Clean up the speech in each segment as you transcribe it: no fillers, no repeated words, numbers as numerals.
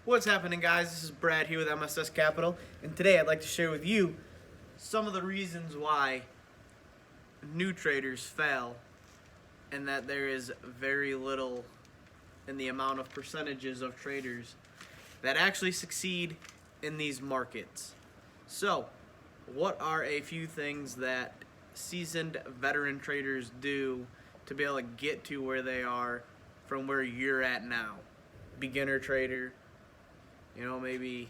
What's happening, guys? This is Brad here with MSS Capital, and today I'd like to share with you some of the reasons why new traders fail and that there is very little in the amount of percentages of traders that actually succeed in these markets. So, what are a few things that seasoned veteran traders do to be able to get to where they are from where you're at now? Beginner trader, maybe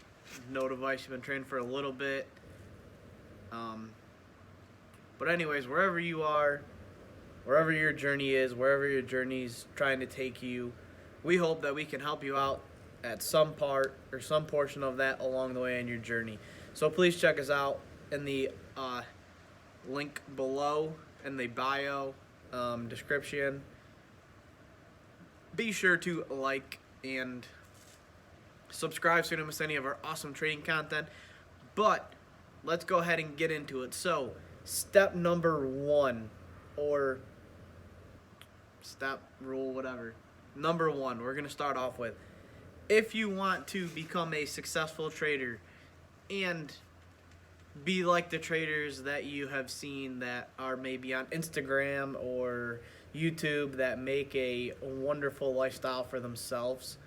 no device, you've been training for a little bit. But anyways, wherever you are, wherever your journey is, wherever your journey's trying to take you, we hope that we can help you out at some part or some portion of that along the way in your journey. So please check us out in the link below in the bio description. Be sure to like and subscribe so you don't miss any of our awesome trading content. But let's go ahead and get into it. So step number one, or step rule, whatever. Number one, we're going to start off with, if you want to become a successful trader and be like the traders that you have seen that are maybe on Instagram or YouTube that make a wonderful lifestyle for themselves,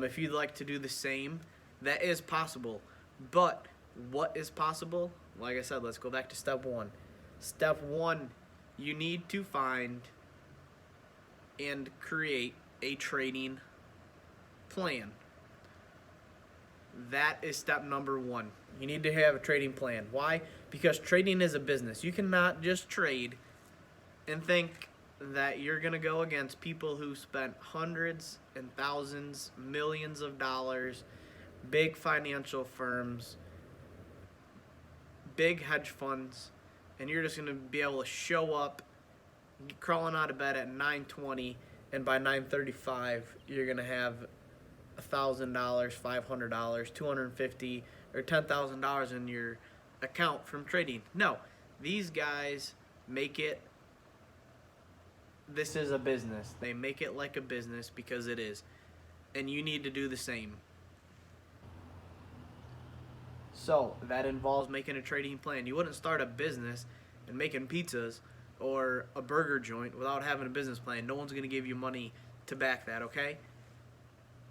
if you'd like to do the same, that is possible. But what is possible? Like I said, let's go back to step one. Step one, you need to find and create a trading plan. That is step number one. You need to have a trading plan. Why? Because trading is a business. You cannot just trade and think that you're going to go against people who spent hundreds and thousands, millions of dollars, big financial firms, big hedge funds, and you're just going to be able to show up crawling out of bed at 9:20, and by 9:35 you're going to have $1,000, $500, $250, or $10,000 in your account from trading. No, these guys make it, this is a business. They make it like a business because it is. And you need to do the same. So that involves making a trading plan. You wouldn't start a business and making pizzas or a burger joint without having a business plan. No one's going to give you money to back that, okay?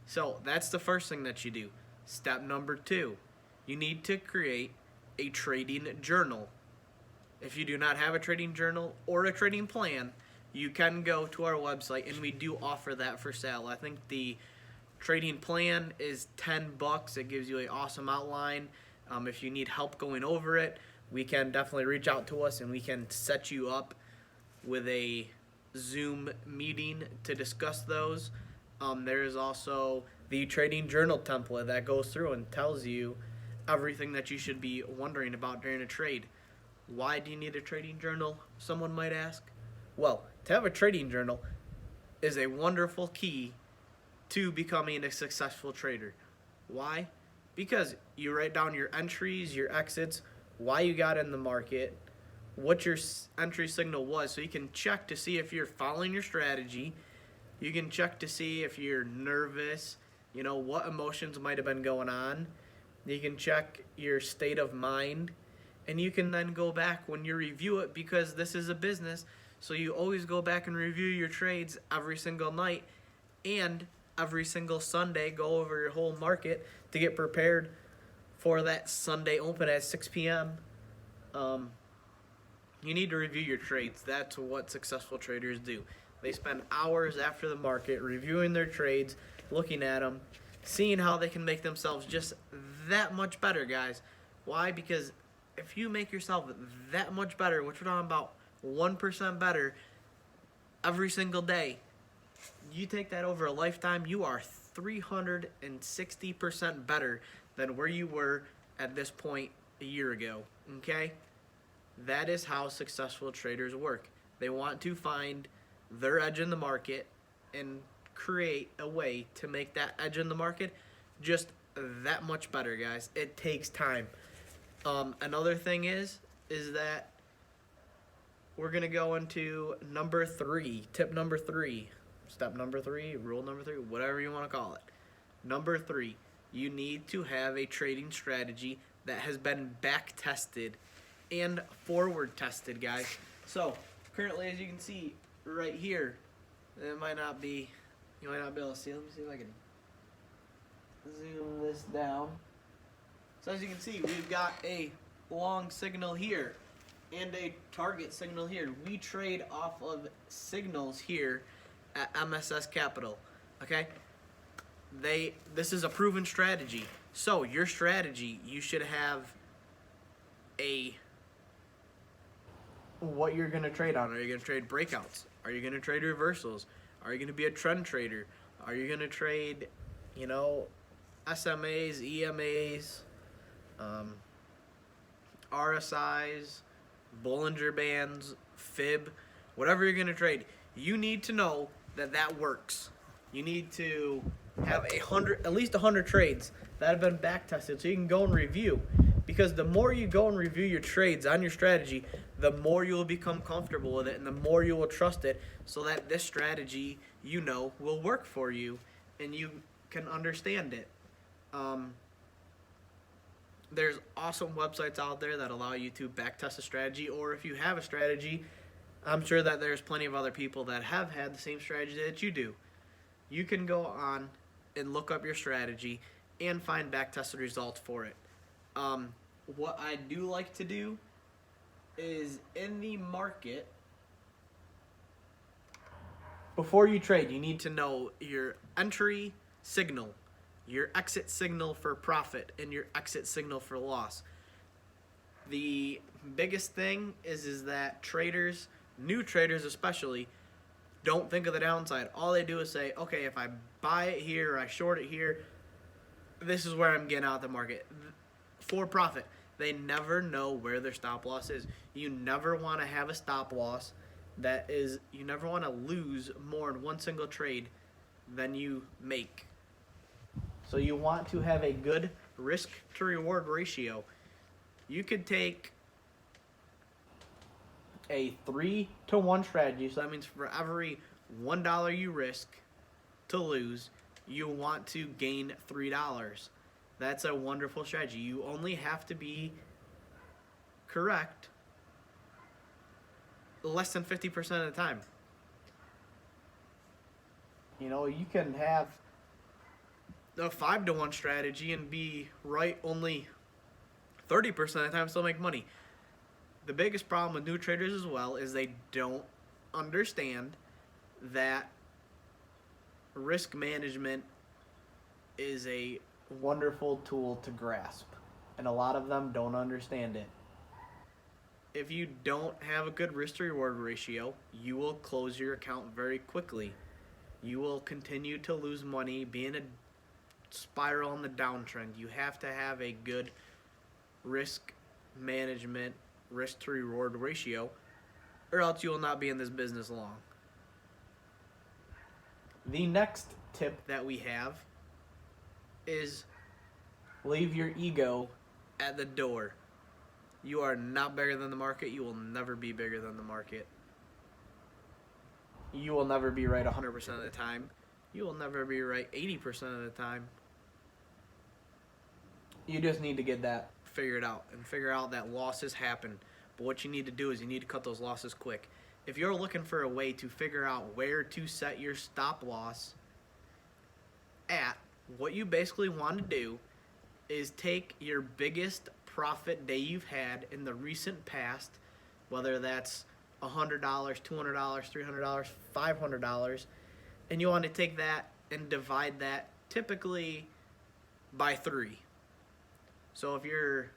So that's the first thing that you do. Step number two, you need to create a trading journal. If you do not have a trading journal or a trading plan, you can go to our website, and we do offer that for sale. I think the trading plan is $10. It gives you an awesome outline. If you need help going over it, we can definitely reach out to us, and we can set you up with a Zoom meeting to discuss those. There is also the trading journal template that goes through and tells you everything that you should be wondering about during a trade. Why do you need a trading journal, someone might ask? Well, to have a trading journal is a wonderful key to becoming a successful trader. Why? Because you write down your entries, your exits, why you got in the market, what your entry signal was, so you can check to see if you're following your strategy. You can check to see if you're nervous, what emotions might have been going on. You can check your state of mind, and you can then go back when you review it, because this is a business. So you always go back and review your trades every single night, and every single Sunday go over your whole market to get prepared for that Sunday open at 6 p.m. You need to review your trades. That's what successful traders do. They spend hours after the market reviewing their trades, looking at them, seeing how they can make themselves just that much better, guys. Why? Because if you make yourself that much better, which we're talking about 1% better every single day, you take that over a lifetime, you are 360% better than where you were at this point a year ago, okay? That is how successful traders work. They want to find their edge in the market and create a way to make that edge in the market just that much better, guys. It takes time. Another thing is that we're going to go into number three, tip number three, step number three, rule number three, whatever you want to call it. Number three, you need to have a trading strategy that has been back tested and forward tested, guys. So currently, as you can see right here, it might not be, you might not be able to see. Let me see if I can zoom this down. So as you can see, we've got a long signal here and a target signal here. We trade off of signals here at MSS Capital. Okay, this is a proven strategy. So your strategy, you should have what you're going to trade on. Are you going to trade breakouts? Are you going to trade reversals? Are you going to be a trend trader? Are you going to trade, SMAs, EMAs, RSIs, Bollinger Bands, Fib, whatever you're going to trade? You need to know that works. You need to have at least 100 trades that have been back tested so you can go and review. Because the more you go and review your trades on your strategy, the more you will become comfortable with it and the more you will trust it, so that this strategy, will work for you and you can understand it. There's awesome websites out there that allow you to backtest a strategy, or if you have a strategy, I'm sure that there's plenty of other people that have had the same strategy that you do. You can go on and look up your strategy and find backtested results for it. What I do like to do is in the market, before you trade, you need to know your entry signal, your exit signal for profit, and your exit signal for loss. The biggest thing is that traders, new traders especially, don't think of the downside. All they do is say, okay, if I buy it here or I short it here, this is where I'm getting out of the market for profit. They never know where their stop loss is. You never want to have a stop loss you never want to lose more in one single trade than you make. So you want to have a good risk to reward ratio. You could take a 3-to-1 strategy. So that means for every $1 you risk to lose, you want to gain $3. That's a wonderful strategy. You only have to be correct less than 50% of the time. You can have a 5-to-1 strategy and be right only 30% of the time, still make money. The biggest problem with new traders as well is they don't understand that risk management is a wonderful tool to grasp, and a lot of them don't understand it. If you don't have a good risk to reward ratio, you will close your account very quickly. You will continue to lose money, be in a spiral in the downtrend. You have to have a good risk management, risk to reward ratio, or else you will not be in this business long. The next tip that we have is leave your ego at the door. You are not bigger than the market. You will never be bigger than the market. You will never be right 100% of the time. You will never be right 80% of the time. You just need to get that figured out and figure out that losses happen. But what you need to do is you need to cut those losses quick. If you're looking for a way to figure out where to set your stop loss at, what you basically want to do is take your biggest profit day you've had in the recent past, whether that's $100, $200, $300, $500, and you want to take that and divide that typically by 3. So if you're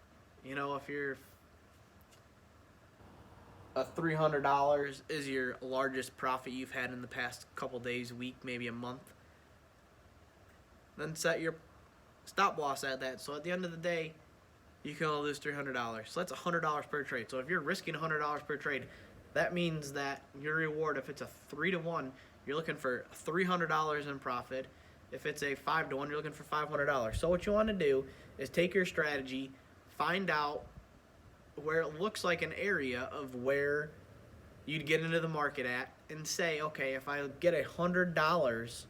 $300 is your largest profit you've had in the past couple days, week, maybe a month, then set your stop loss at that. So at the end of the day, you can only lose $300. So that's $100 per trade. So if you're risking $100 per trade, that means that your reward, if it's a 3-to-1, you're looking for $300 in profit. If it's a 5-to-1, you're looking for $500. So what you want to do is take your strategy, find out where it looks like an area of where you'd get into the market at, and say, okay, if I get $100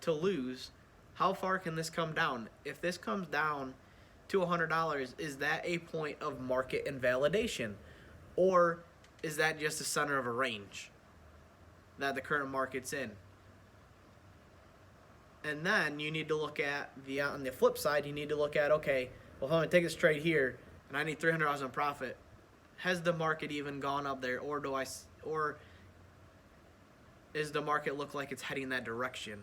to lose, how far can this come down? If this comes down to $100, is that a point of market invalidation? Or is that just the center of a range that the current market's in? And then you need to look at on the flip side, you need to look at, okay, well, if I'm going to take this trade here and I need $300 in profit, has the market even gone up there, or does the market look like it's heading that direction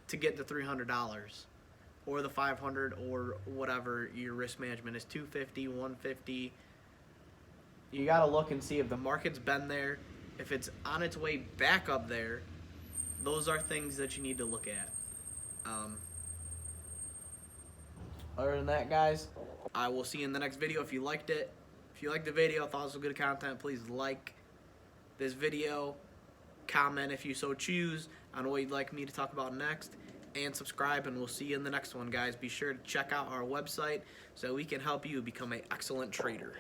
to get the $300 or the $500 or whatever your risk management is, $250, $150? You got to look and see if the market's been there, if it's on its way back up there. Those are things that you need to look at. Other than that, guys, I will see you in the next video. If you liked it, if you liked the video, thought this was good content, please like this video, comment if you so choose on what you'd like me to talk about next, and subscribe, and we'll see you in the next one, guys. Be sure to check out our website so we can help you become an excellent trader.